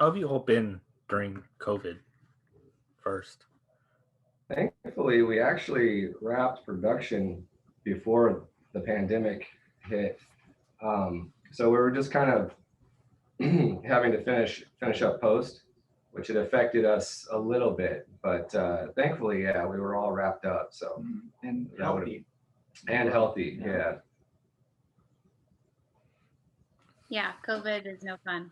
how have you all been during COVID first? Thankfully, we actually wrapped production before the pandemic hit. So we were just kind of having to finish up post, which had affected us a little bit. But thankfully, yeah, we were all wrapped up. So and healthy. And healthy, yeah. Yeah, COVID is no fun.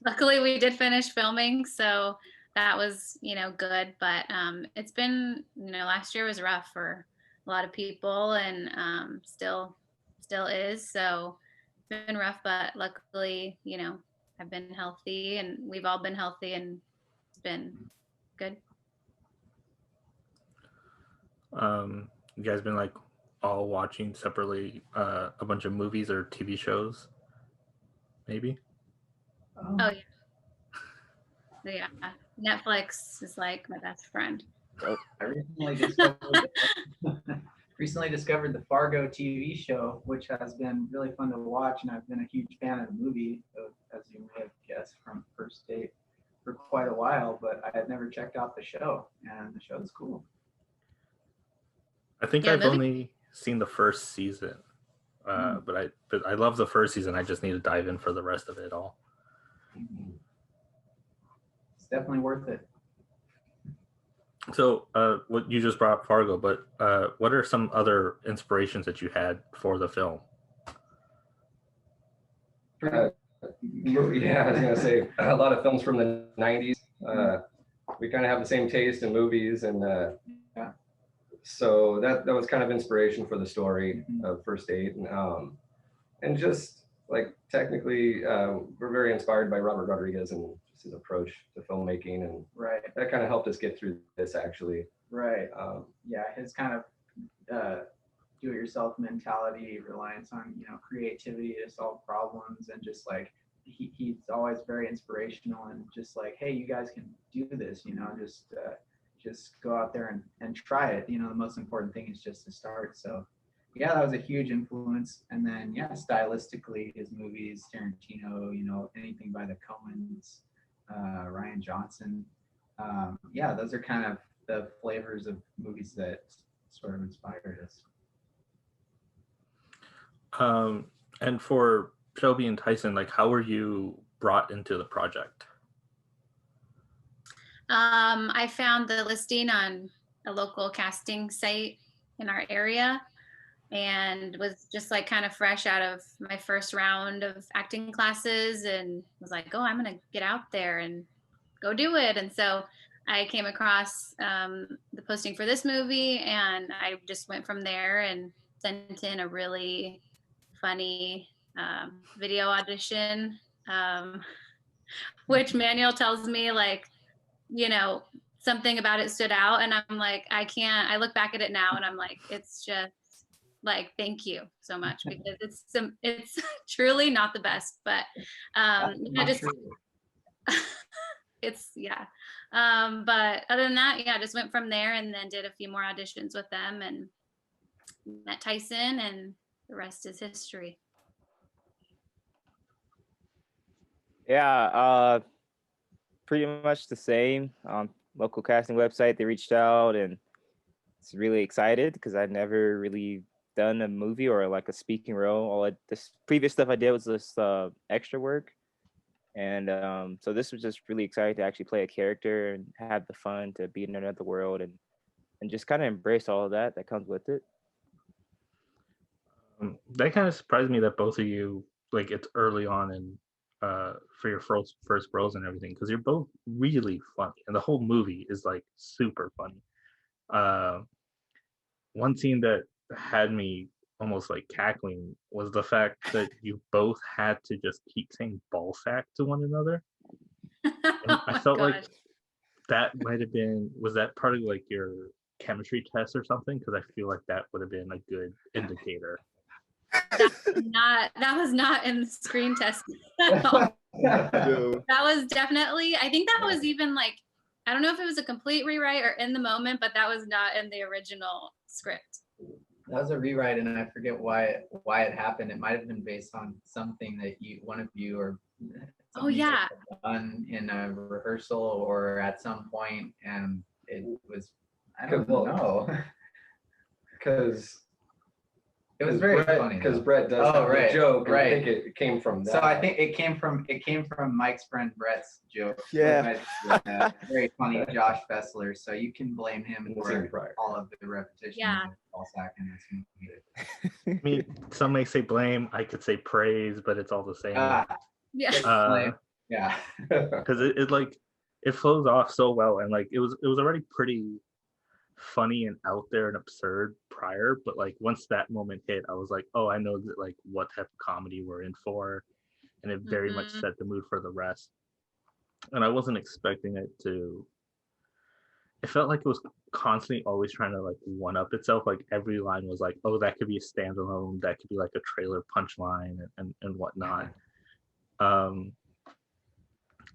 Luckily, we did finish filming, so that was, good. But it's been, last year was rough for a lot of people, and still is. So it's been rough, but luckily, I've been healthy, and we've all been healthy, and it's been good. You guys been like all watching separately a bunch of movies or TV shows, maybe? Oh yeah. Netflix is like my best friend. I recently discovered the Fargo TV show, which has been really fun to watch, and I've been a huge fan of the movie, as you may have guessed from First Date, for quite a while, but I had never checked out the show, and the show is cool. I think I've only seen the first season, but I love the first season. I just need to dive in for the rest of it all. It's definitely worth it. So, what you just brought up Fargo, but what are some other inspirations that you had for the film? Yeah, I was gonna say a lot of films from the '90s. We kind of have the same taste in movies, and so that was kind of inspiration for the story of First Date, and just like technically, we're very inspired by Robert Rodriguez and just his approach to filmmaking, and that kind of helped us get through this actually. Right. His kind of do-it-yourself mentality, reliance on creativity to solve problems, and just like he's always very inspirational, and just like, hey, you guys can do this, just go out there and try it. The most important thing is just to start. So yeah, that was a huge influence. And then stylistically, his movies, Tarantino, anything by the Coens, Rian Johnson, those are kind of the flavors of movies that sort of inspired us. And for Shelby and Tyson, like, how were you brought into the project? I found the listing on a local casting site in our area, and was just like kind of fresh out of my first round of acting classes, and was like, oh, I'm gonna get out there and go do it. And so I came across the posting for this movie, and I just went from there and sent in a really funny video audition, which Manuel tells me, like, something about it stood out, and I'm like, I look back at it now and I'm like, it's just like, thank you so much, because it's truly not the best, but but other than that, just went from there, and then did a few more auditions with them, and met Tyson, and the rest is history. Yeah, pretty much the same. Local casting website, they reached out, and it's really excited because I'd never really done a movie or like a speaking role. This previous stuff I did was just extra work, and so this was just really exciting to actually play a character and have the fun to be in another world, and just kind of embrace all of that comes with it. That kind of surprised me that both of you, like, it's early on in for your first roles and everything, because you're both really funny, and the whole movie is like super funny. One scene that had me almost like cackling was the fact that you both had to just keep saying ball sack to one another. And I felt like that might have been, was that part of like your chemistry test or something? Because I feel like that would have been a good indicator. That was not in the screen test. That was definitely, I think that was even like, I don't know if it was a complete rewrite or in the moment, but that was not in the original script. That was a rewrite, and I forget why it happened. It might have been based on something that one of you or Oh yeah. done in a rehearsal or at some point, and it was, I don't Well, know. Because It was very funny. Because though. Brett does have right, the joke. right. I think it came from that. So I think it came from Mike's friend Brett's joke. Yeah. Very funny Josh Fessler. So you can blame him In the scene for prior. all of the repetitions Yeah. of ball sack in this movie. I mean, some may say blame, I could say praise, but it's all the same. Yeah. Yeah. Because it like it flows off so well, and like it was already pretty funny and out there and absurd prior, but like once that moment hit, I was like, oh, I know that like what type of comedy we're in for, and it very much Mhm. set the mood for the rest. And I wasn't expecting it to. It felt like it was constantly always trying to like one up itself. Like every line was like, oh, that could be a standalone, that could be like a trailer punchline and whatnot.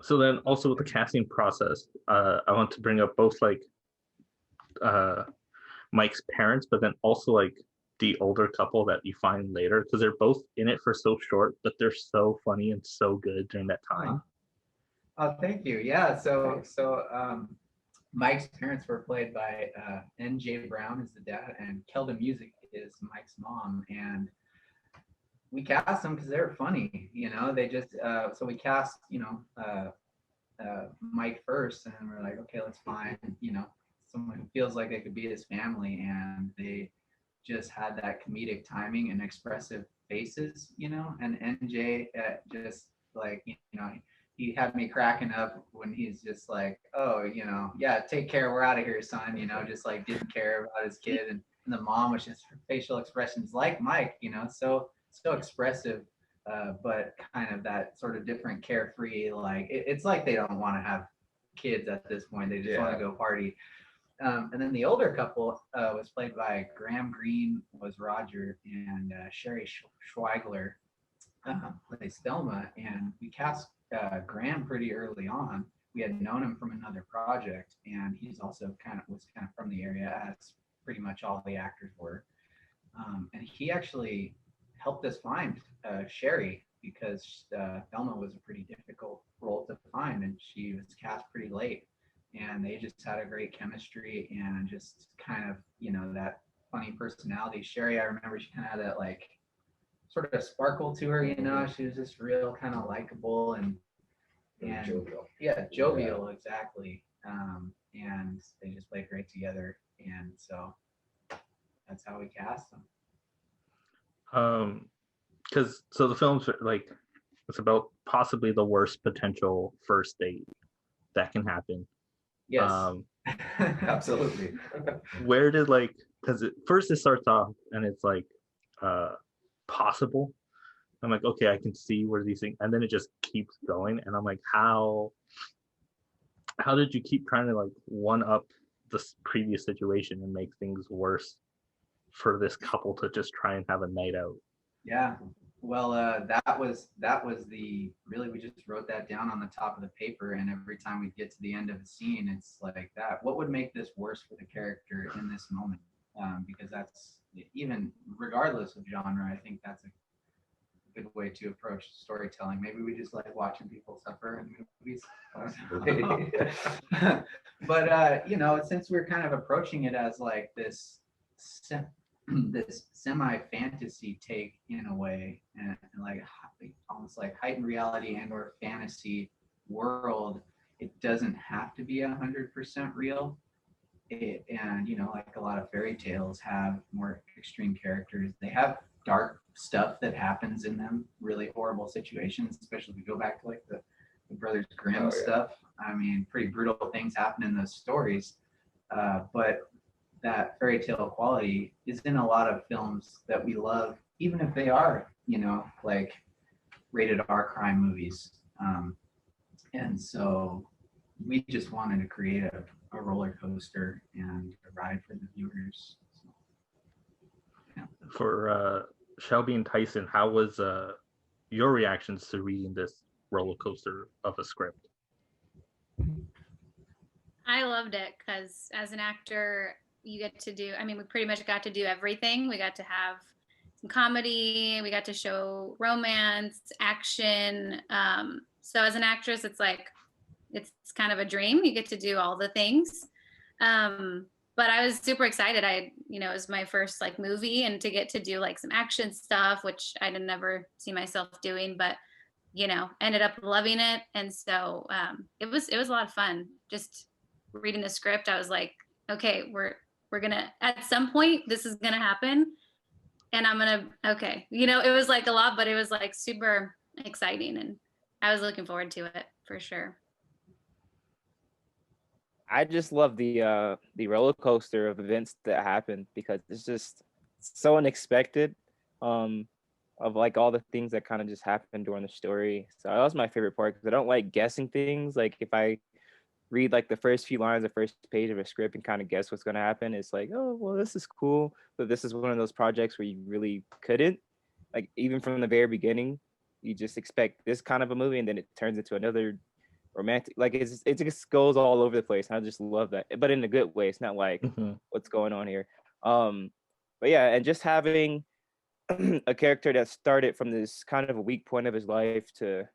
So then also with the casting process, I want to bring up both like Mike's parents, but then also like the older couple that you find later, because they're both in it for so short, but they're so funny and so good during that time. Oh, thank you. Yeah. So Mike's parents were played by N.J. Brown is the dad, and Kelda Music is Mike's mom. And we cast them because they were funny. They just so we cast Mike first, and we're like, okay, let's find someone who feels like they could be his family, and they just had that comedic timing and expressive faces, and NJ just like he had me cracking up when he's just like, oh, yeah, take care, we're out of here, son, just like didn't care about his kid. And the mom was just, her facial expressions like Mike, so expressive, but kind of that sort of different carefree, like it's like they don't want to have kids at this point, they just want to go party. And then the older couple was played by Graham Greene was Roger, and Sherry Schweigler plays Thelma. And we cast Graham pretty early on. We had known him from another project, and he's also was kind of from the area, as pretty much all the actors were. And he actually helped us find Sherry, because Thelma was a pretty difficult role to find, and she was cast pretty late. And they just had a great chemistry and just kind of, that funny personality. Sherry, I remember she kind of had that like sort of sparkle to her, she was just real kind of likable and jovial. Yeah, jovial, yeah. Exactly. And they just played great together. And so that's how we cast them. Because so the film's like, it's about possibly the worst potential first date that can happen. Yes, absolutely. Where did like, because first it starts off and it's like possible. I'm like, okay, I can see where these things, and then it just keeps going, and I'm like, how did you keep trying to like one up this previous situation and make things worse for this couple to just try and have a night out? Yeah. Well, that was the really, we just wrote that down on the top of the paper, and every time we get to the end of a scene, it's like that. What would make this worse for the character in this moment? Because that's, even regardless of genre, I think that's a good way to approach storytelling. Maybe we just like watching people suffer in movies. But since we're kind of approaching it as like this semi-fantasy take in a way, and like almost like heightened reality and or fantasy world, it doesn't have to be 100% real. And like a lot of fairy tales have more extreme characters. They have dark stuff that happens in them, really horrible situations, especially if you go back to like the Brothers Grimm stuff. I mean, pretty brutal things happen in those stories. But that fairy tale quality is in a lot of films that we love, even if they are, like rated R crime movies. And so we just wanted to create a roller coaster and a ride for the viewers. So, yeah. For Shelby and Tyson, how was your reactions to reading this roller coaster of a script? I loved it because as an actor, you get to do, we pretty much got to do everything. We got to have some comedy, we got to show romance, action, So as an actress, it's like, it's kind of a dream. You get to do all the things. But I was super excited. It was my first like movie, and to get to do like some action stuff, which I didn't never see myself doing, but ended up loving it. And so it was a lot of fun. Just reading the script, I was like, okay, we're gonna, at some point this is gonna happen, and I'm gonna, okay. It was like a lot, but it was like super exciting, and I was looking forward to it for sure. I just love the roller coaster of events that happened, because it's just so unexpected, of like all the things that kind of just happened during the story. So that was my favorite part, because I don't like guessing things. Like if I read like the first few lines, the first page of a script, and kind of guess what's going to happen, it's like, oh well, this is cool, but this is one of those projects where you really couldn't, like, even from the very beginning, you just expect this kind of a movie, and then it turns into another romantic, like it just goes all over the place, and I just love that, but in a good way. It's not like what's going on here. But yeah, and just having a character that started from this kind of a weak point of his life to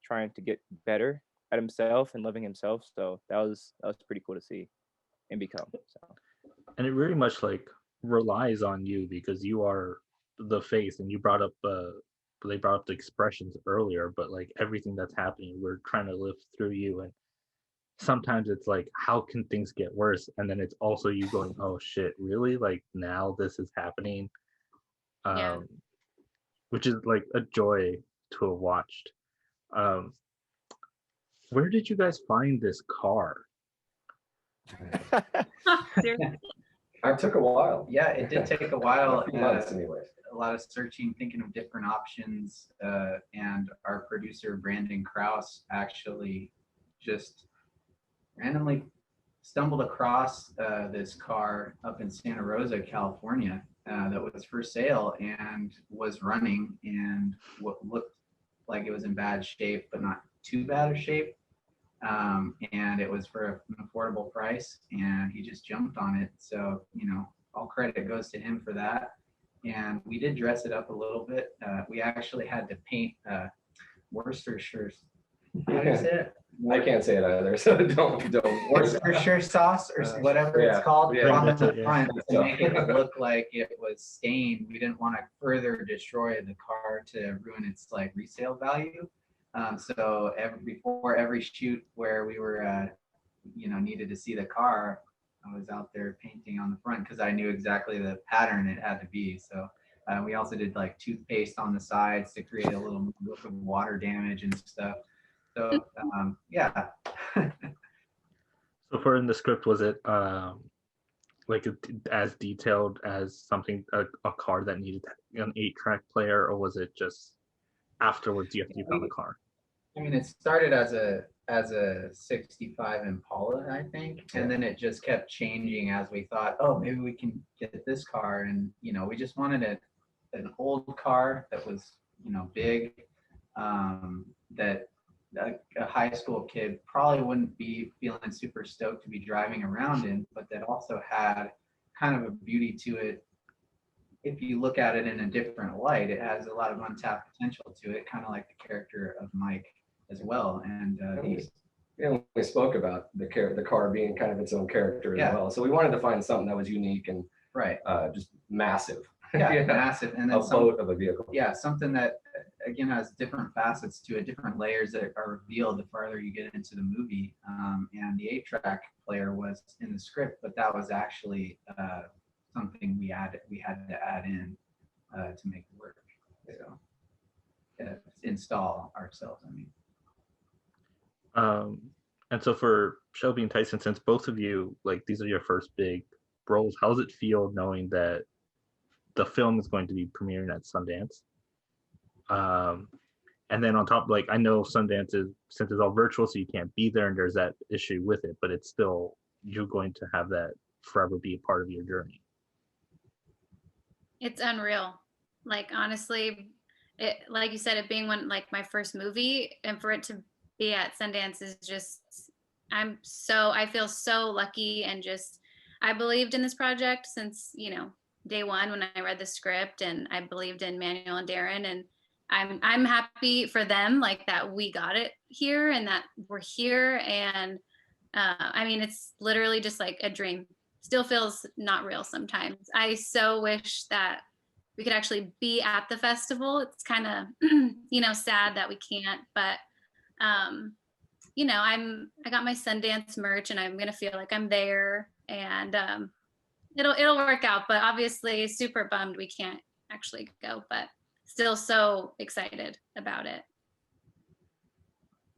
trying to get better at himself and loving himself, so that was pretty cool to see and become. So. And it really much like relies on you, because you are the face, and you brought up they brought up the expressions earlier, but like everything that's happening, we're trying to live through you. And sometimes it's like, how can things get worse? And then it's also you going, oh shit, really? Like now this is happening. Yeah. Which is like a joy to have watched. Um, where did you guys find this car? It took a while. Yeah, it did take a while. A few months, anyways. A lot of searching, thinking of different options, and our producer Brandon Krause actually just randomly stumbled across this car up in Santa Rosa, California, that was for sale and was running, and what looked like it was in bad shape, but not too bad of shape. And it was for an affordable price, and he just jumped on it. So, all credit goes to him for that. And we did dress it up a little bit. We actually had to paint Worcestershire. How do you say it? I can't say it either, so don't. Worcestershire sauce or whatever it's called on the front to make it look like it was stained. We didn't want to further destroy the car to ruin its like resale value. So before every shoot where we were, needed to see the car, I was out there painting on the front, because I knew exactly the pattern it had to be. So we also did like toothpaste on the sides to create a little look of water damage and stuff. So yeah. So for in the script, was it like as detailed as something, a car that needed an 8-track player, or was it just afterwards you have to found the car? I mean, it started as a 65 Impala, I think, and then it just kept changing as we thought, oh, maybe we can get this car. And we just wanted an old car that was big, that a high school kid probably wouldn't be feeling super stoked to be driving around in, but that also had kind of a beauty to it. If you look at it in a different light, it has a lot of untapped potential to it, kind of like the character of Mike as well. And we spoke about the car being kind of its own character as well. So we wanted to find something that was unique and just massive. Yeah, massive. And then a boat of a vehicle. Yeah, something that again has different facets to it, different layers that are revealed the farther you get into the movie. And the 8-track player was in the script, but that was actually something we had to add in to make it work. So install ourselves, I mean. And so for Shelby and Tyson, since both of you, like, these are your first big roles, how does it feel knowing that the film is going to be premiering at Sundance? And then on top, like, I know Sundance is, since it's all virtual, so you can't be there, and there's that issue with it, but it's still, you're going to have that forever be a part of your journey. It's unreal. Like, honestly, it, like you said, it being like my first movie, and for it to be at Sundance is just, I feel so lucky, and just, I believed in this project since, day one when I read the script, and I believed in Manuel and Darren, and I'm happy for them, like that we got it here and that we're here. And I mean, it's literally just like a dream. Still feels not real sometimes. I so wish that we could actually be at the festival. It's kind of, sad that we can't, but I got my Sundance merch and I'm gonna feel like I'm there, and it'll work out. But obviously super bummed we can't actually go, but still so excited about it.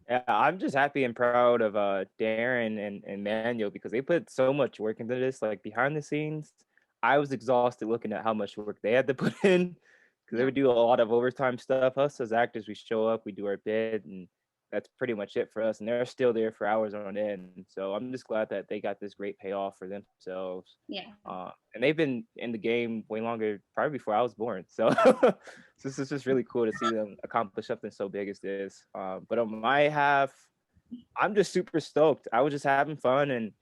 Yeah, I'm just happy and proud of Darren and Manuel because they put so much work into this. Like behind the scenes, I was exhausted looking at how much work they had to put in because they would do a lot of overtime stuff. Us as actors, we show up, we do our bit, and that's pretty much it for us. And they're still there for hours on end. So I'm just glad that they got this great payoff for themselves. Yeah. And they've been in the game way longer, probably before I was born. So, this is just really cool to see them accomplish something so big as this. But on my half, I'm just super stoked. I was just having fun and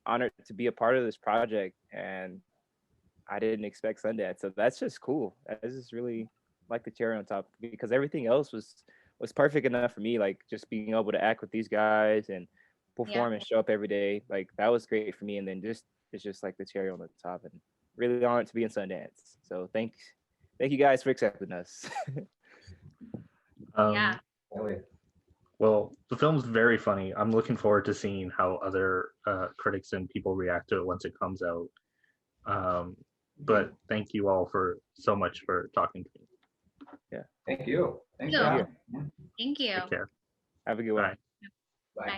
honored to be a part of this project. And I didn't expect Sundance, so that's just cool. That's just really like the cherry on top because everything else was perfect enough for me. Like just being able to act with these guys and perform and show up every day, like that was great for me. And then it's just like the cherry on the top, and really honored to be in Sundance. So thank you guys for accepting us. Yeah. Well, the film's very funny. I'm looking forward to seeing how other critics and people react to it once it comes out. But thank you all so much for talking to me. Yeah. Thank you. Thanks No. for having me. Thank you. Take care. Have a good one. Bye. Bye. Bye.